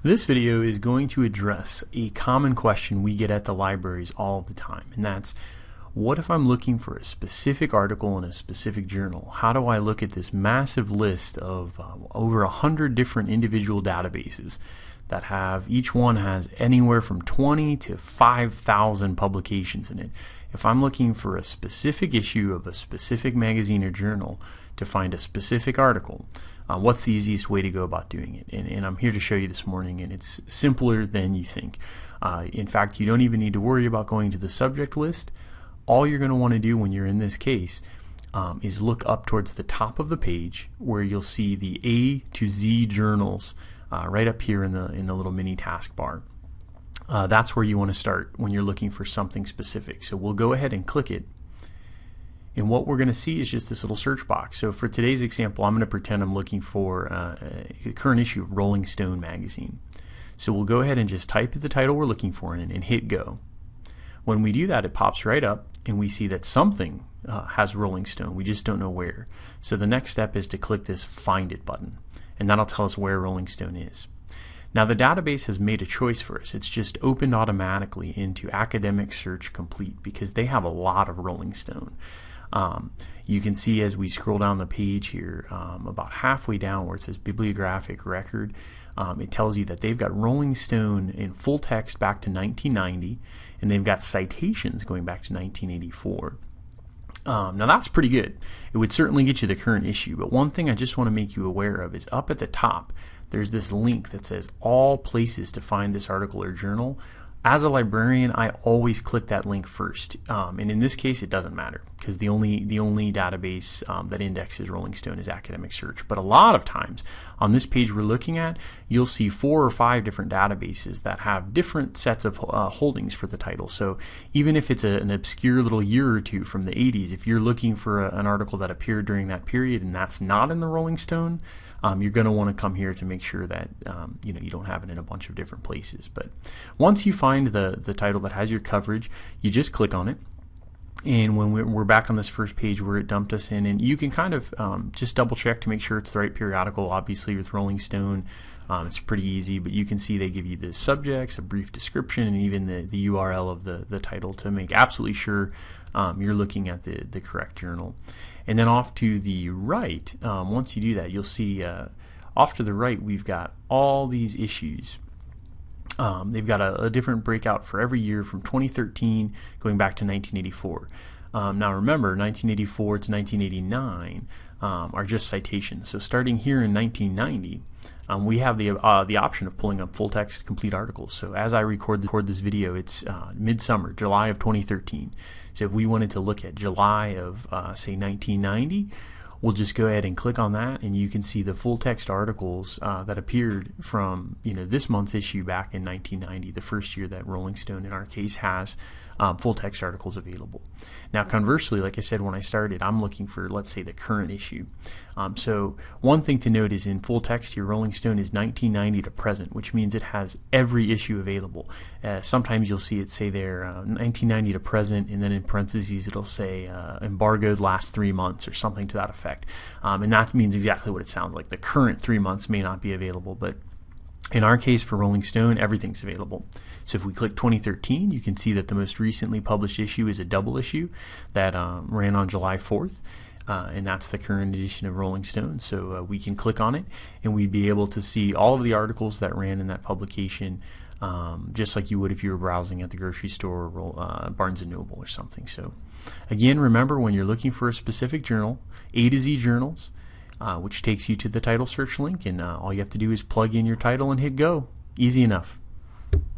This video is going to address a common question we get at the libraries all the time, and that's, what if I'm looking for a specific article in a specific journal? How do I look at this massive list of over 100 different individual databases that have, each one has anywhere from 20 to 5,000 publications in it? If I'm looking for a specific issue of a specific magazine or journal to find a specific article, what's the easiest way to go about doing it? And I'm here to show you this morning, and it's simpler than you think. In fact, you don't even need to worry about going to the subject list. All you're going to want to do when you're in this case is look up towards the top of the page where you'll see the A to Z journals right up here in the little mini taskbar. That's where you want to start when you're looking for something specific. So we'll go ahead and click it. And what we're going to see is just this little search box. So for today's example, I'm going to pretend I'm looking for a current issue of Rolling Stone magazine. So we'll go ahead and just type the title we're looking for in and hit go. When we do that, it pops right up and we see that something has Rolling Stone. We just don't know where. So the next step is to click this Find It button, and that'll tell us where Rolling Stone is. Now the database has made a choice for us. It's just opened automatically into Academic Search Complete because they have a lot of Rolling Stone. You can see as we scroll down the page here, about halfway down where it says Bibliographic Record, it tells you that they've got Rolling Stone in full text back to 1990, and they've got citations going back to 1984. Now that's pretty good. It would certainly get you the current issue, but one thing I just want to make you aware of is up at the top there's this link that says all places to find this article or journal. As a librarian, I always click that link first, and in this case it doesn't matter because the only database that indexes Rolling Stone is Academic Search. But a lot of times on this page we're looking at, you'll see 4 or 5 different databases that have different sets of holdings for the title. So even if it's an obscure little year or two from the 80s, if you're looking for an article that appeared during that period and that's not in the Rolling Stone, you're going to want to come here to make sure that you don't have it in a bunch of different places. But once you find the title that has your coverage, you just click on it, and when we're back on this first page where it dumped us in, and you can kind of just double check to make sure it's the right periodical. Obviously with Rolling Stone it's pretty easy, but you can see they give you the subjects, a brief description, and even the URL of the title to make absolutely sure you're looking at the correct journal. And then off to the right, once you do that, you'll see off to the right we've got all these issues. They've got a different breakout for every year from 2013 going back to 1984. Now remember, 1984 to 1989 are just citations. So starting here in 1990, we have the option of pulling up full text complete articles. So as I record this video, it's midsummer, July of 2013. So if we wanted to look at July of say 1990, we'll just go ahead and click on that, and you can see the full text articles that appeared from this month's issue back in 1990, the first year that Rolling Stone in our case has full text articles available. Now conversely, like I said when I started, I'm looking for, let's say, the current issue. So one thing to note is in full text here, Rolling Stone is 1990 to present, which means it has every issue available. Sometimes you'll see it say there 1990 to present, and then in parentheses it'll say embargoed last 3 months or something to that effect. And that means exactly what it sounds like. The current 3 months may not be available, but in our case for Rolling Stone, everything's available. So if we click 2013, you can see that the most recently published issue is a double issue that ran on July 4th. And that's the current edition of Rolling Stone. So we can click on it and we'd be able to see all of the articles that ran in that publication, just like you would if you were browsing at the grocery store or Barnes & Noble or something. So again, remember, when you're looking for a specific journal, A to Z journals, which takes you to the title search link, and all you have to do is plug in your title and hit go. Easy enough.